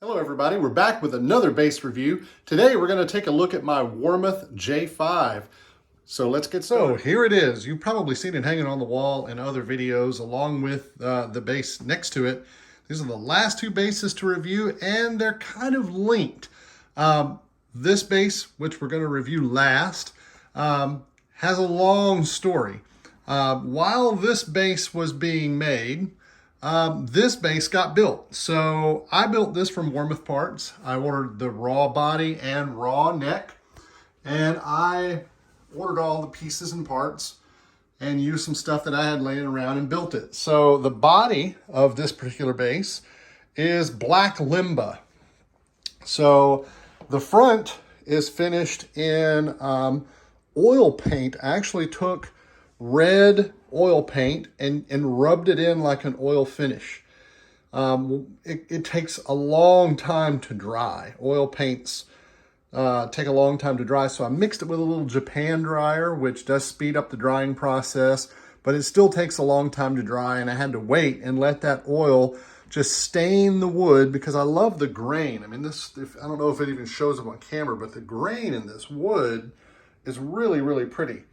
Hello everybody, we're back with another bass review. Today we're going to take a look at my Warmoth J5. So let's get started. So here it is. You've probably seen it hanging on the wall in other videos along with the bass next to it. These are the last two basses to review and they're kind of linked. This bass, which we're going to review last, has a long story. While this bass was being made, this bass got built. So I built this from Warmoth parts. I ordered the raw body and raw neck, and I ordered all the pieces and parts and used some stuff that I had laying around and built it. So the body of this particular bass is black limba. So the front is finished in oil paint. I actually took red oil paint and rubbed it in like an oil finish. It takes a long time to dry. Oil paints take a long time to dry, so I mixed it with a little Japan dryer, which does speed up the drying process, but it still takes a long time to dry, and I had to wait and let that oil just stain the wood because I love the grain. I mean, I don't know if it even shows up on camera, but the grain in this wood is really, really pretty.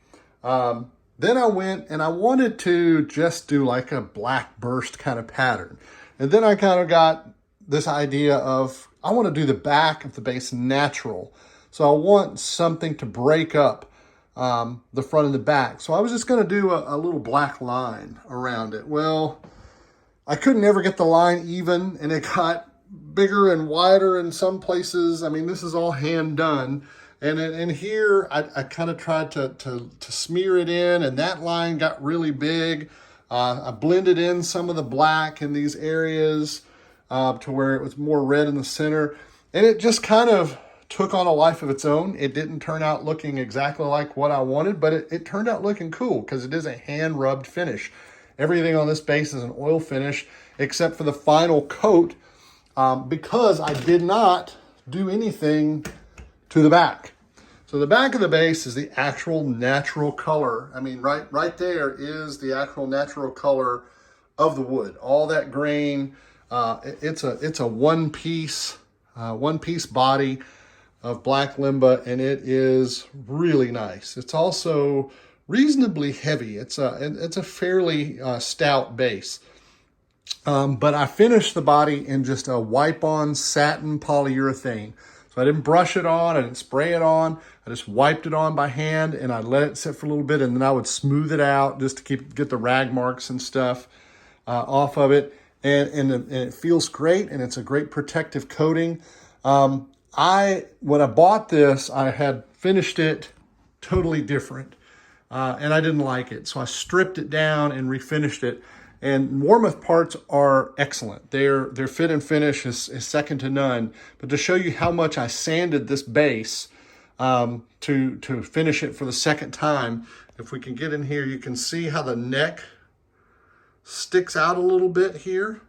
Then I went and I wanted to just do like a black burst kind of pattern. And then I kind of got this idea of, I want to do the back of the bass natural. So I want something to break up the front and the back. So I was just going to do a little black line around it. Well, I couldn't ever get the line even, and it got bigger and wider in some places. I mean, this is all hand done. And here, I kind of tried to smear it in, and that line got really big. I blended in some of the black in these areas to where it was more red in the center. And it just kind of took on a life of its own. It didn't turn out looking exactly like what I wanted, but it turned out looking cool because it is a hand-rubbed finish. Everything on this bass is an oil finish, except for the final coat, because I did not do anything to the back. So the back of the bass is the actual natural color. I mean, right there is the actual natural color of the wood. All that grain, it's a one-piece body of black limba, and it is really nice. It's also reasonably heavy. It's a fairly stout bass. But I finished the body in just a wipe-on satin polyurethane. So I didn't brush it on, I didn't spray it on, I just wiped it on by hand and I let it sit for a little bit, and then I would smooth it out just to get the rag marks and stuff off of it. And it feels great, and it's a great protective coating. When I bought this, I had finished it totally different, and I didn't like it. So I stripped it down and refinished it. And Warmoth parts are excellent. Their fit and finish is second to none. But to show you how much I sanded this bass to finish it for the second time, if we can get in here, you can see how the neck sticks out a little bit here.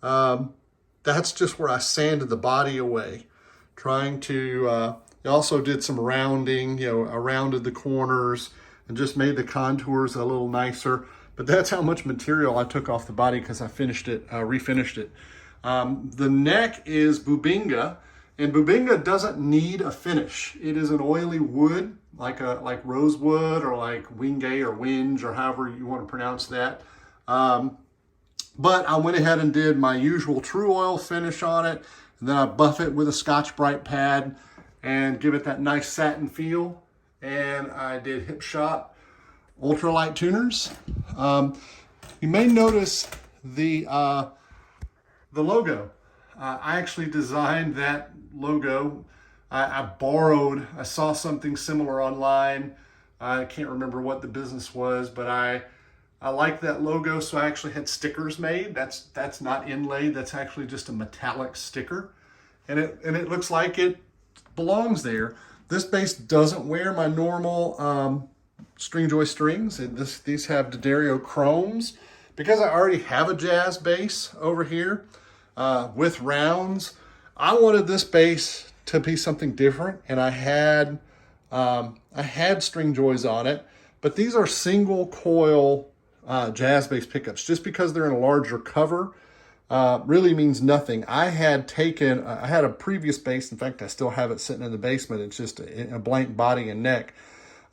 That's just where I sanded the body away, trying to, I also did some rounding, I rounded the corners and just made the contours a little nicer. But that's how much material I took off the body because I refinished it. The neck is Bubinga, and Bubinga doesn't need a finish. It is an oily wood, like rosewood or like wingay or whinge or however you want to pronounce that. But I went ahead and did my usual true oil finish on it, and then I buff it with a Scotch-Brite pad and give it that nice satin feel. And I did Hip Shot ultralight tuners. You may notice the logo. I actually designed that logo. I saw something similar online. I can't remember what the business was, but I liked that logo, so I actually had stickers made. That's not inlaid. That's actually just a metallic sticker, and it looks like it belongs there. This bass doesn't wear my normal string joy strings. These have D'Addario chromes. Because I already have a jazz bass over here with rounds, I wanted this bass to be something different, and I had string joys on it, but these are single coil jazz bass pickups. Just because they're in a larger cover really means nothing. I had a previous bass. In fact, I still have it sitting in the basement. It's just a blank body and neck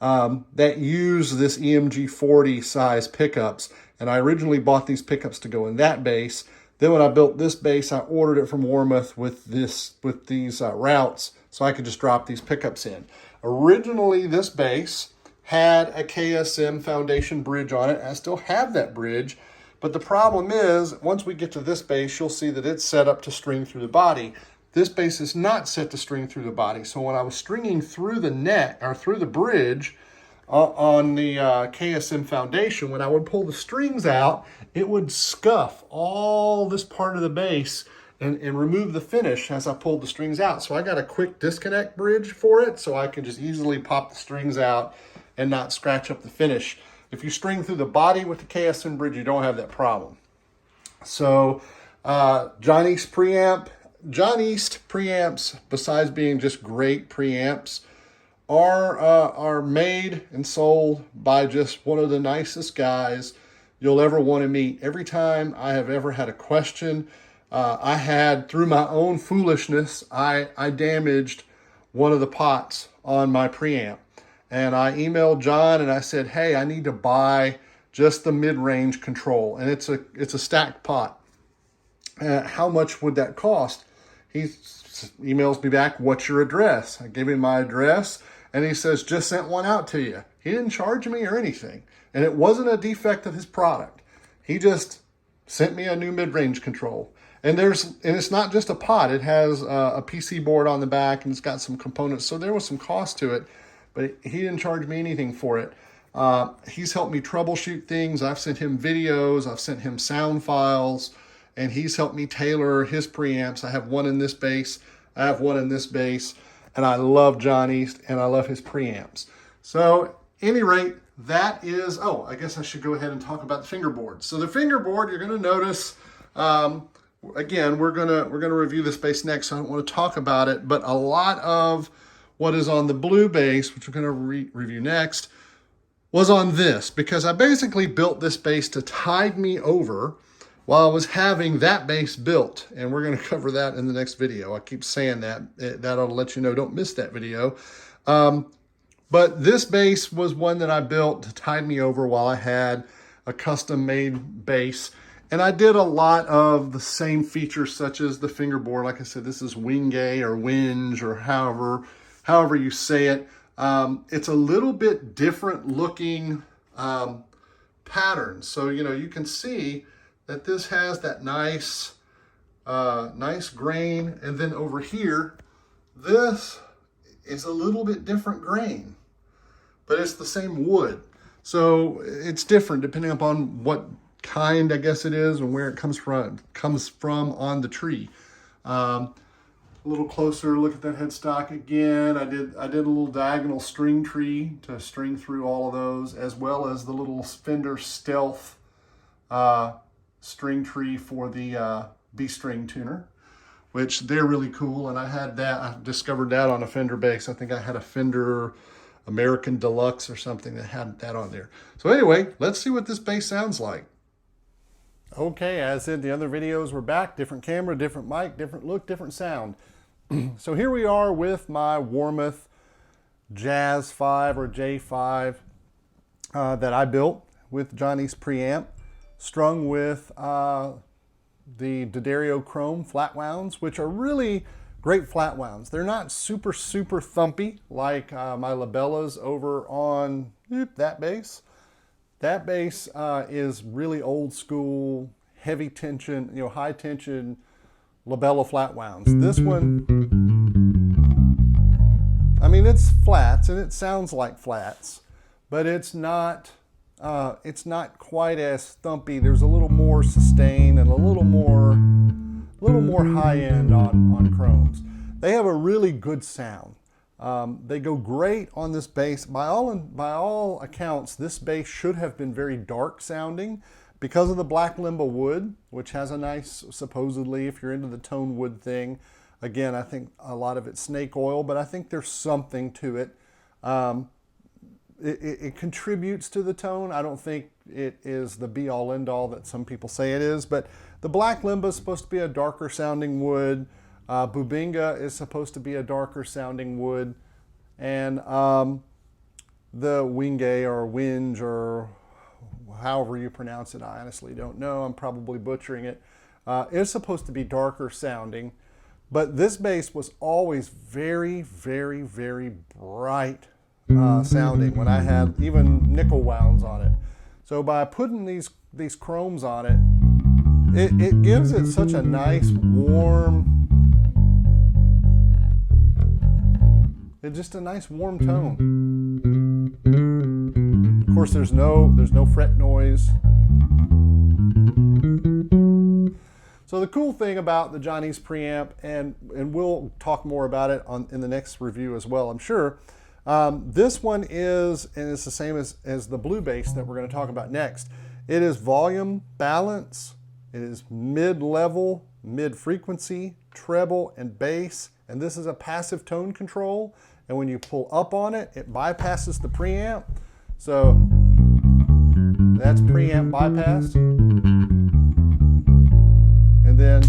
that use this EMG 40 size pickups. And I originally bought these pickups to go in that bass. Then when I built this bass, I ordered it from Warmoth with these routes, so I could just drop these pickups in. Originally, this bass had a KSM foundation bridge on it. I still have that bridge, but the problem is, once we get to this bass, you'll see that it's set up to string through the body. This bass is not set to string through the body. So when I was stringing through the neck, or through the bridge on the KSM foundation, when I would pull the strings out, it would scuff all this part of the bass and remove the finish as I pulled the strings out. So I got a quick disconnect bridge for it, so I can just easily pop the strings out and not scratch up the finish. If you string through the body with the KSM bridge, you don't have that problem. So John East preamp. John East preamps, besides being just great preamps, are made and sold by just one of the nicest guys you'll ever want to meet. Every time I have ever had a question, through my own foolishness, I damaged one of the pots on my preamp. And I emailed John and I said, hey, I need to buy just the mid-range control. And it's a stacked pot. How much would that cost? He emails me back, what's your address? I give him my address, and he says, just sent one out to you. He didn't charge me or anything. And it wasn't a defect of his product. He just sent me a new mid-range control. And it's not just a pot. It has a PC board on the back, and it's got some components. So there was some cost to it, but he didn't charge me anything for it. He's helped me troubleshoot things. I've sent him videos. I've sent him sound files. And he's helped me tailor his preamps. I have one in this bass. I have one in this bass. And I love John East, and I love his preamps. So, at any rate, that is... Oh, I guess I should go ahead and talk about the fingerboard. So the fingerboard, you're going to notice... again, we're gonna review this bass next, so I don't want to talk about it. But a lot of what is on the blue bass, which we're going to review next, was on this. Because I basically built this bass to tide me over while I was having that bass built, and we're going to cover that in the next video. I keep saying that. That'll let you know, don't miss that video. But this bass was one that I built to tide me over while I had a custom-made bass. And I did a lot of the same features, such as the fingerboard. Like I said, this is Wingay or Winge, or however you say it. It's a little bit different looking pattern. So, you can see that this has that nice grain, and then over here, this is a little bit different grain, but it's the same wood. So it's different depending upon what kind, I guess it is, and where it comes from on the tree. A little closer look at that headstock again. I did a little diagonal string tree to string through all of those, as well as the little Fender Stealth string tree for the B-string tuner, which they're really cool. And I discovered that on a Fender bass. I think I had a Fender American Deluxe or something that had that on there. So anyway, let's see what this bass sounds like. Okay, as in the other videos, we're back. Different camera, different mic, different look, different sound. So here we are with my Warmoth Jazz 5 or J5 that I built with John East preamp, strung with the D'Addario Chrome flat wounds, which are really great flat wounds. They're not super thumpy like my Labellas over on that bass. That bass is really old school, heavy tension, high tension Labella flat wounds. This one, I mean, it's flats and it sounds like flats, but it's not quite as thumpy. There's a little more sustain and a little more high end on chromes. They have a really good sound. They go great on this bass. By all accounts, this bass should have been very dark sounding because of the black limba wood, which has a nice, supposedly, if you're into the tone wood thing. Again, I think a lot of it's snake oil, but I think there's something to it. It contributes to the tone. I don't think it is the be-all end-all that some people say it is, but the black limba is supposed to be a darker sounding wood. Bubinga is supposed to be a darker sounding wood, and the wingay or whinge or however you pronounce it, I honestly don't know, I'm probably butchering it, is supposed to be darker sounding. But this bass was always very, very, very bright sounding when I had even nickel wounds on it. So by putting these chromes on it, it gives it such a nice warm, just a nice warm tone. Of course, there's no fret noise. So the cool thing about the Johnny's preamp, and we'll talk more about it in the next review as well, I'm sure. This one is, and it's the same as the blue bass that we're going to talk about next. It is volume, balance, it is mid-level, mid-frequency, treble, and bass. And this is a passive tone control. And when you pull up on it, it bypasses the preamp. So that's preamp bypassed. And then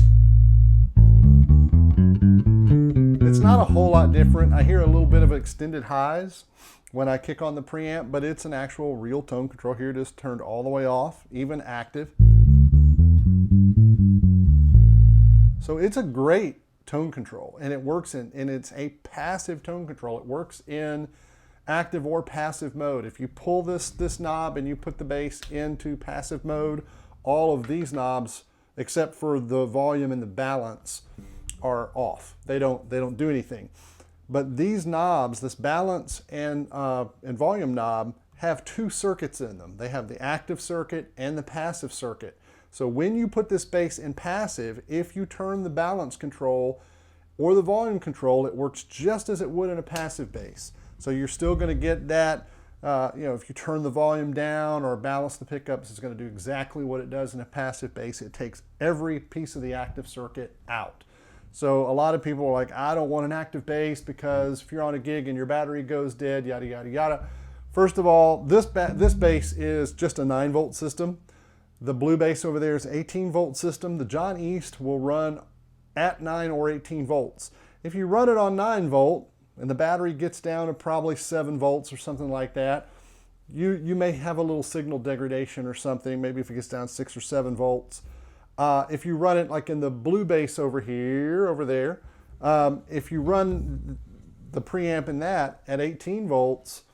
it's not a whole lot different. I hear a little bit of extended highs when I kick on the preamp, but it's an actual real tone control. Here it is turned all the way off, even active. So it's a great tone control, and it works and it's a passive tone control. It works in active or passive mode. If you pull this knob and you put the bass into passive mode, all of these knobs, except for the volume and the balance, are off. They don't do anything. But these knobs, this balance and volume knob, have two circuits in them. They have the active circuit and the passive circuit. So when you put this bass in passive, if you turn the balance control or the volume control, it works just as it would in a passive bass. So you're still going to get that, if you turn the volume down or balance the pickups, it's going to do exactly what it does in a passive bass. It takes every piece of the active circuit out. So a lot of people are like, I don't want an active bass because if you're on a gig and your battery goes dead, yada, yada, yada. First of all, this bass is just a 9-volt system. The blue bass over there is an 18-volt system. The John East will run at 9 or 18 volts. If you run it on 9 volt and the battery gets down to probably 7 volts or something like that, you may have a little signal degradation or something, maybe if it gets down 6 or 7 volts. If you run it like in the blue bass over there, if you run the preamp in that at 18 volts,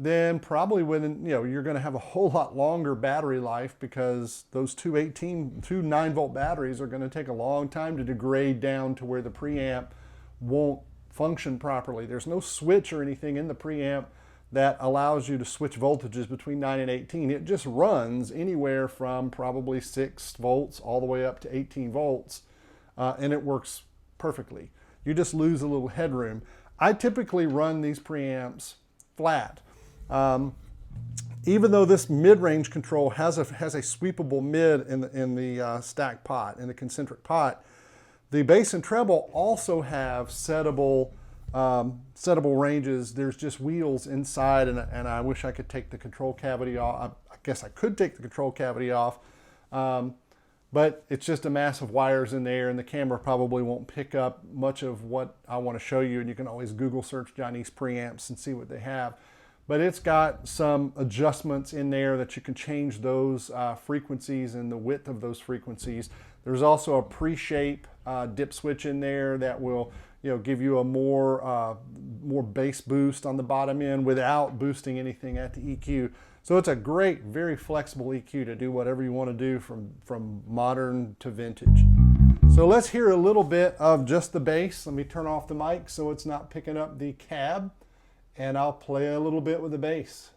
then probably you're going to have a whole lot longer battery life, because those two 9-volt batteries are going to take a long time to degrade down to where the preamp won't function properly. There's no switch or anything in the preamp that allows you to switch voltages between 9 and 18. It just runs anywhere from probably 6 volts all the way up to 18 volts, and it works perfectly. You just lose a little headroom. I typically run these preamps flat. Even though this mid-range control has a sweepable mid in the stack pot, in the concentric pot, the bass and treble also have settable ranges. There's just wheels inside, and I wish I could take the control cavity off. I guess I could take the control cavity off, but it's just a mass of wires in there, and the camera probably won't pick up much of what I want to show you, and you can always Google search Johnny's preamps and see what they have. But it's got some adjustments in there that you can change those frequencies and the width of those frequencies. There's also a pre-shape dip switch in there that will give you a more bass boost on the bottom end without boosting anything at the EQ. So it's a great, very flexible EQ to do whatever you want to do from modern to vintage. So let's hear a little bit of just the bass. Let me turn off the mic so it's not picking up the cab, and I'll play a little bit with the bass.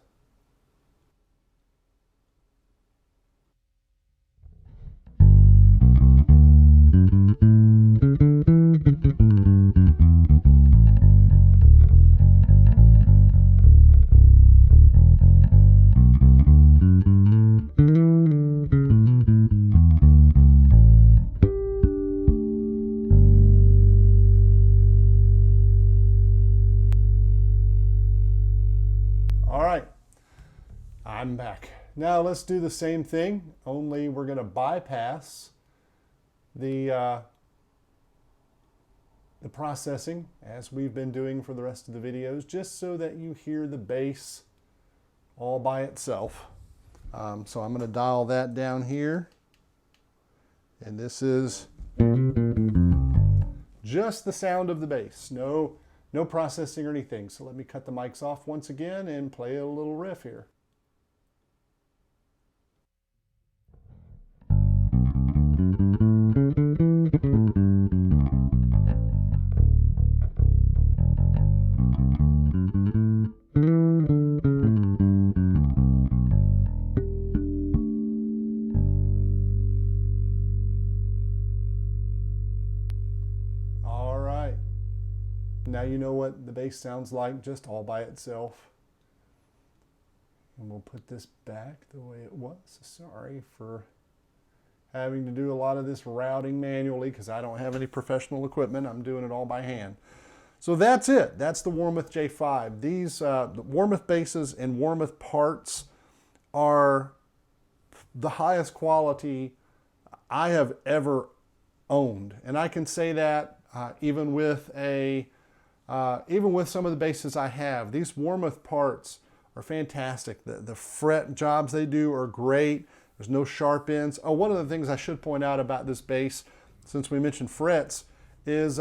All right, I'm back. now let's do the same thing, only we're going to bypass the processing as we've been doing for the rest of the videos, just so that you hear the bass all by itself. So I'm going to dial that down here, and this is just the sound of the bass, no processing or anything. So let me cut the mics off once again and play a little riff here. Now you know what the bass sounds like just all by itself. And we'll put this back the way it was. Sorry for having to do a lot of this routing manually because I don't have any professional equipment. I'm doing it all by hand. So that's it. That's the Warmoth J5. These the Warmoth basses and Warmoth parts are the highest quality I have ever owned. And I can say that even with some of the basses I have. These Warmoth parts are fantastic. The fret jobs they do are great. There's no sharp ends. Oh, one of the things I should point out about this bass, since we mentioned frets, is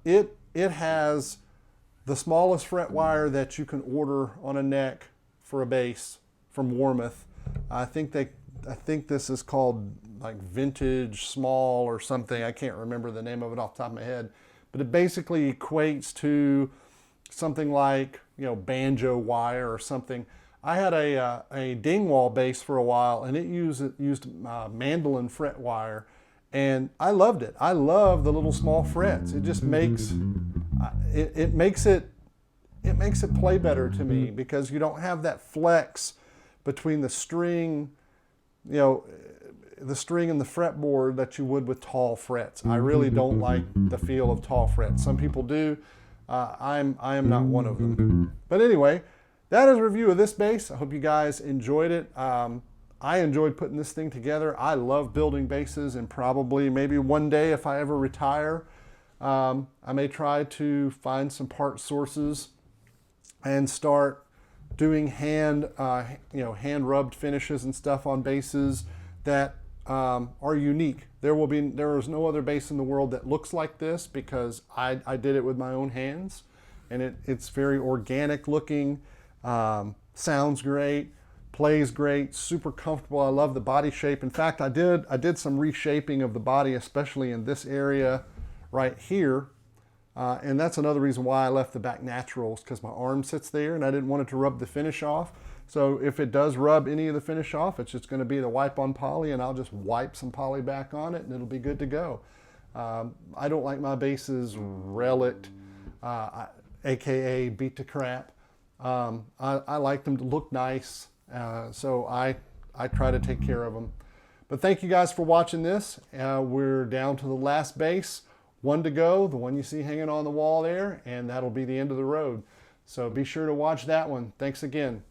it has the smallest fret wire that you can order on a neck for a bass from Warmoth. I think this is called like vintage small or something. I can't remember the name of it off the top of my head. But it basically equates to something like, banjo wire or something. I had a Dingwall bass for a while, and it used mandolin fret wire, and I loved it. I love the little small frets. It just makes it makes it play better to me because you don't have that flex between the string, the string and the fretboard that you would with tall frets. I really don't like the feel of tall frets. Some people do. I am not one of them. But anyway, that is a review of this bass. I hope you guys enjoyed it. I enjoyed putting this thing together. I love building basses, and probably maybe one day if I ever retire, I may try to find some part sources and start doing hand rubbed finishes and stuff on basses that are unique. There is no other bass in the world that looks like this because I did it with my own hands, and it's very organic looking, sounds great, plays great, super comfortable. I love the body shape. In fact, I did some reshaping of the body, especially in this area right here, and that's another reason why I left the back naturals, because my arm sits there and I didn't want it to rub the finish off. So if it does rub any of the finish off, it's just going to be the wipe on poly, and I'll just wipe some poly back on it and it'll be good to go. I don't like my basses relicked, aka beat to crap. I like them to look nice, so I try to take care of them. But thank you guys for watching this. We're down to the last bass, one to go, the one you see hanging on the wall there, and that'll be the end of the road. So be sure to watch that one. Thanks again.